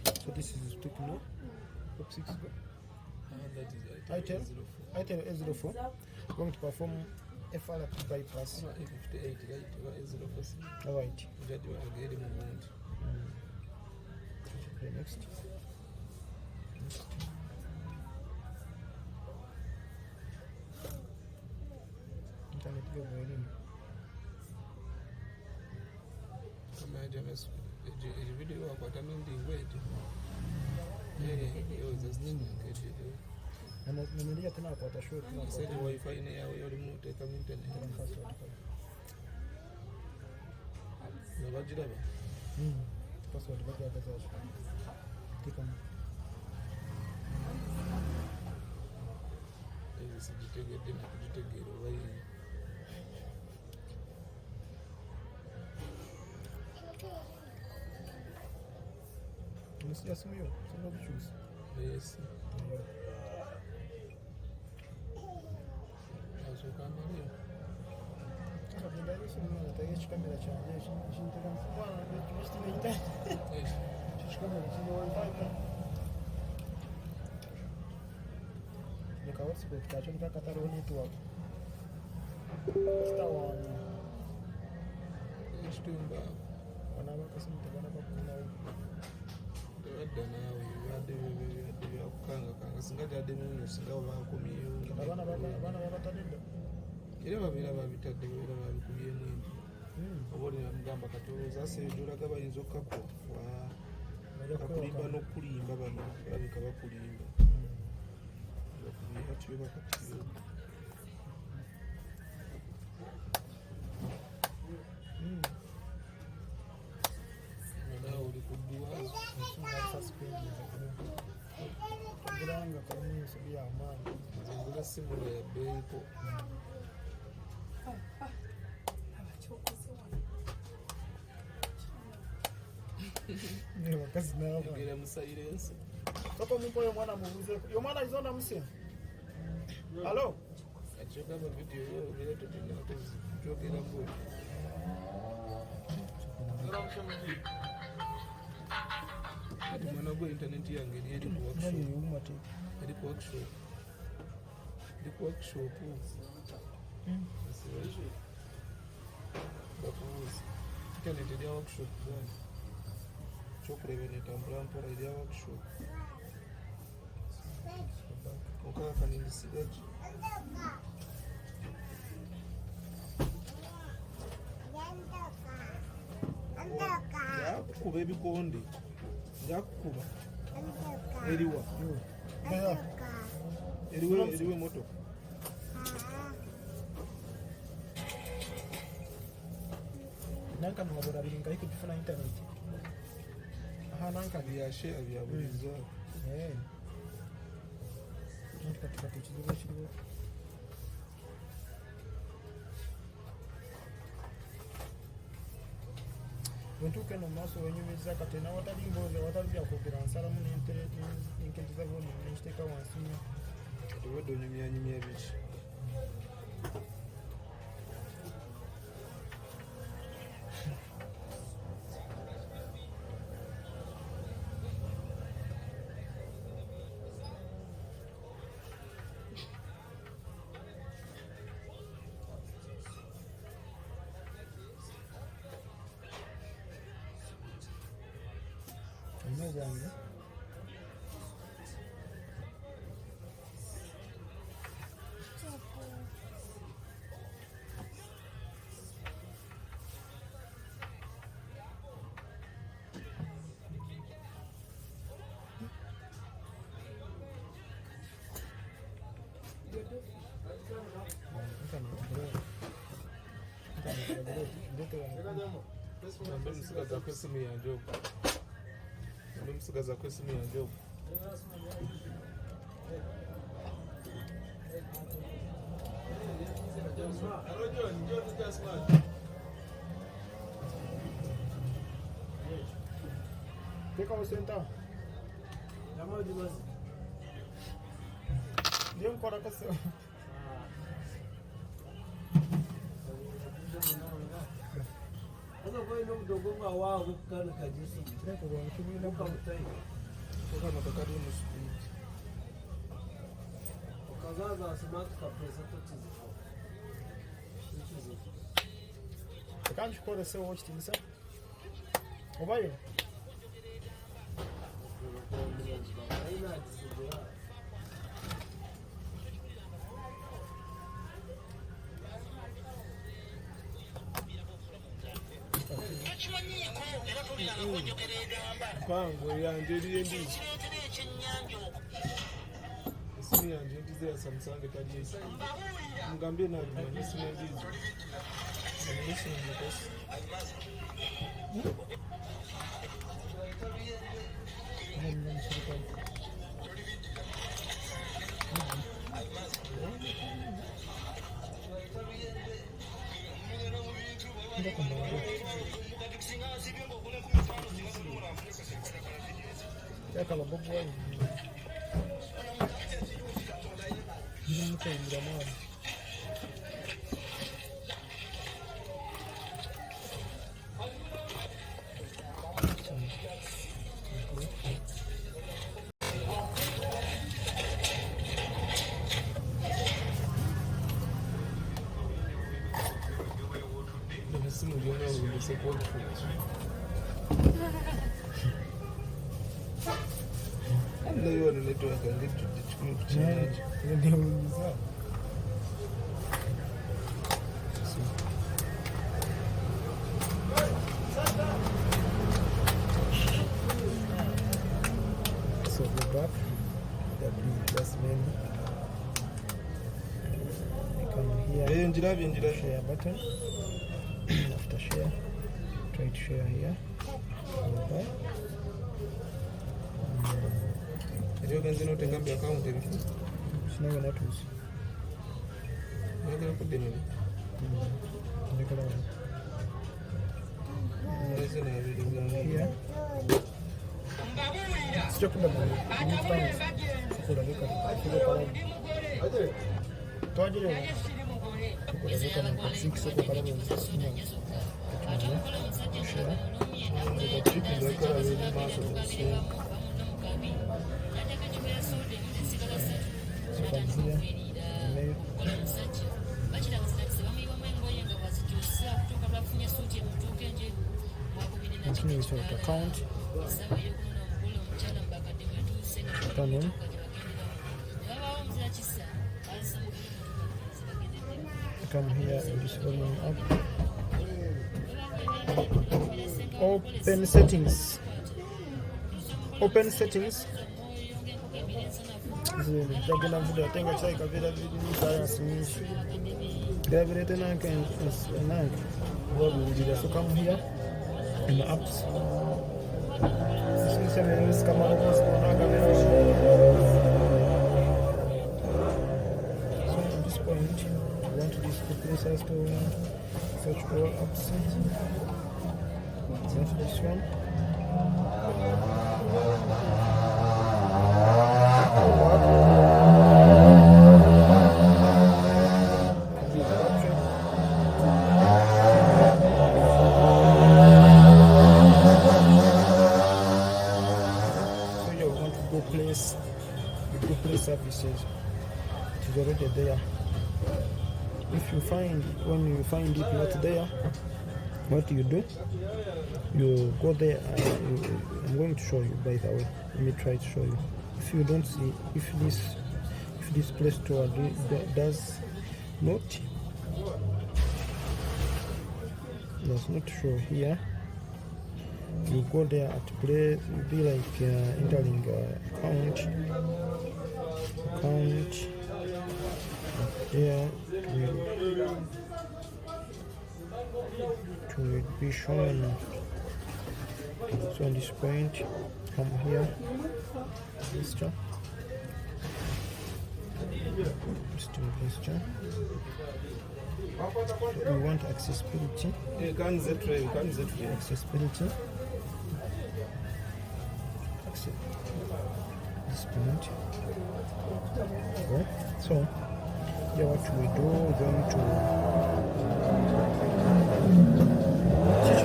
So this is Techno Pop 6 go. That is Itel A04 going to perform FRP bypass. A58 A04. Alright. Okay, next. Internet go boiling. Video wakwata mindingweti nanalia tena akwata short sasa wifi ne yawe yali muteka mu internet nabagiraba password bagaragaza tika sigitegedde nakugitegeera obayini Mr. Smith, some of the shoes. Yes. Also, come on here. Adda naawe ebadde byakukangakanga singa tadde muno singa obakumiyo abaana babatadde era babeera babitadde era babikubyemu enti oba olinamugamba katolooza aseedolaga bayinza okkakuwa kakulimba n'okulimba bano balabika bakulimba bakubye batyo bakatiyo nawe oli kudduwazo kubanga kalamuso byamaani ngula simula yabbeeko bakazi ogera musairensi soko mumpoyo mwana mubuzeeko yo mwana izonda musya alo akiogamba vidiyo yo ogera totinakuzijogeraku mwana gwe intaneti yange eri ku workshop bakubuuza intaneti erya workshop gani kyokuleba netambula mpola erya workshop okakakanindisigaji akukuba ebikonde ngakukuba eriwa eriwe emotoka nankano wabona biringa ariko gifuna internet aha nankano byashare byabuliza kati ekizibu ekiriwo wentuuka eno mumaaso wenyumiza kati nawatali mboozi awatali byakwogera nsalamu nenkentiza volume nenkiteeka wansi nnyo kati wedde onyumyanyumya ebiki bwange musigaza kwesimu yange musigaza kwesimu yange Teka o senta. Ndio mkora kasa. Can't you call the same watch to over here? Pango yange eriyo endizi esimu yange endizi ya Samsung taliesi mugambye nagumanya esimu endizi Yakala bobo wanyu yiri mukayingira maani esimu lyona olumese kwolufuuki nayo wano network ngejjudde kikulu ku kyenyanja ndewuliza so go back that is just menu come here njirabye share button after share try to share here go back eri ogenze n'otengambye akawunti ebifu sinawe natuusi oyagala kuddemene ndekala wano ese nabirigange here sichokuba mfano kulabika twajire kulabika sikisoko kalamu ekikizakala biri maaso mukisenga continue to account turn on come here and just volume up open settings jagala mvudo atenga chai kavira vidi science news gravirete nanka wabulira so come here in the apps sisi use kama so at this point you want to just put this as to search all apps search this one services. It is already there. If you find, when you find it not there, what you do, you go there. I'm going to show you, by the way. Let me try to show you. If you don't see, if this Play Store does not show here, you go there at Play. You'll be like entering account. Here it will be shown. So at this point, come here, register. So we want accessibility. Accessibility. This point. Okay. So here what we do, we're going to teach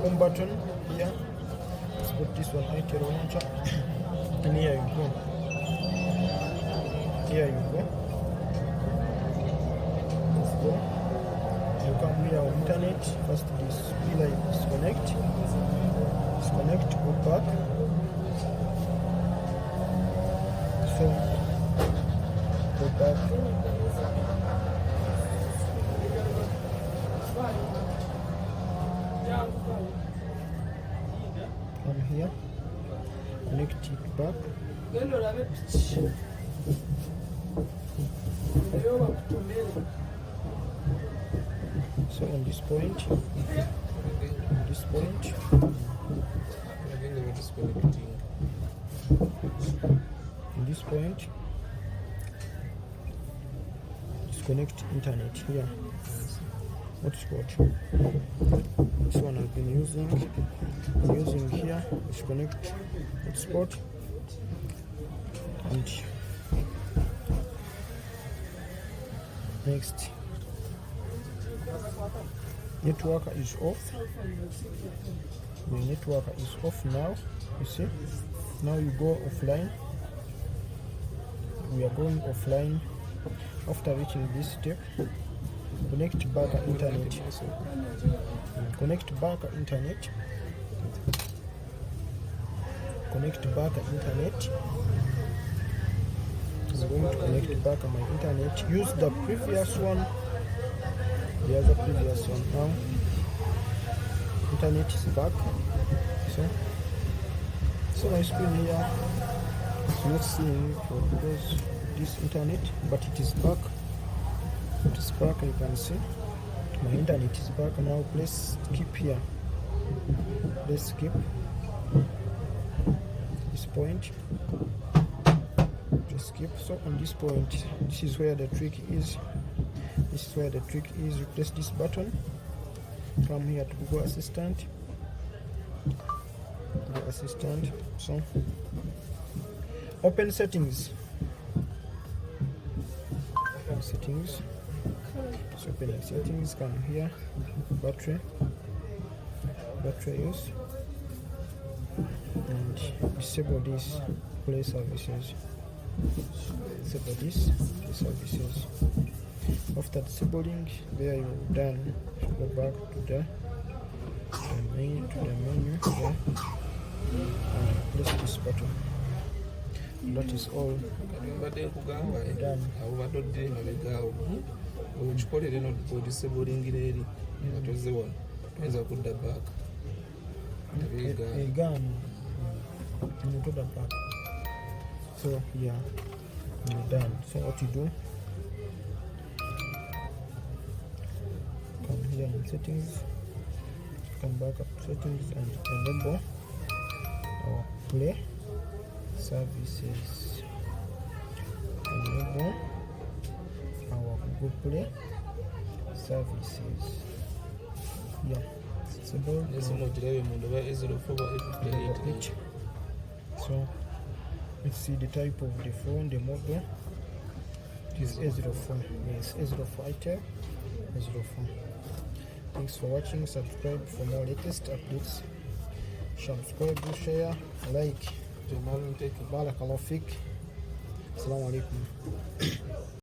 home button here. Let's put this one Itel launcher, and here you go. Here you go. Let's go. You come here on internet. First this pillar disconnect. Disconnect, go back. So go back. Come here. Connect it back. So on this point, on this point, disconnect internet here. Hotspot. This one I've been using here. Disconnect hotspot and next. Network is off. The network is off now. You see? Now you go offline. We are going offline after reaching this step. Connect back internet. Connect back internet. Connect back internet. I'm going to connect back my internet. Use the previous one. The other previous one. Now internet is back. So my screen here is not seeing because this internet, but it is back. It is back. You can see my internet is back now. Let's skip here. Let's skip this point. Just skip. So on this point, this is where the trick is. This is where the trick is. You press this button. Come here to Google Assistant. Google Assistant. So open settings. Open settings. So opening settings. Come here. Battery use. And disable this. Play services. Disable this. Play services. After disabling, there you're done. Go back to the menu here and press this button. That is all done. So yeah, you're done. So what you do, come here in settings, come back up to settings and enable our play services. Enable our Google Play services. Yeah, it's about so let's see the type of the phone, the model. It is A04. Yes, A04 Itel A04. Thanks for watching. Subscribe for more latest updates. Subscribe, share, like. Barakallahu fik. Assalamu alaikum.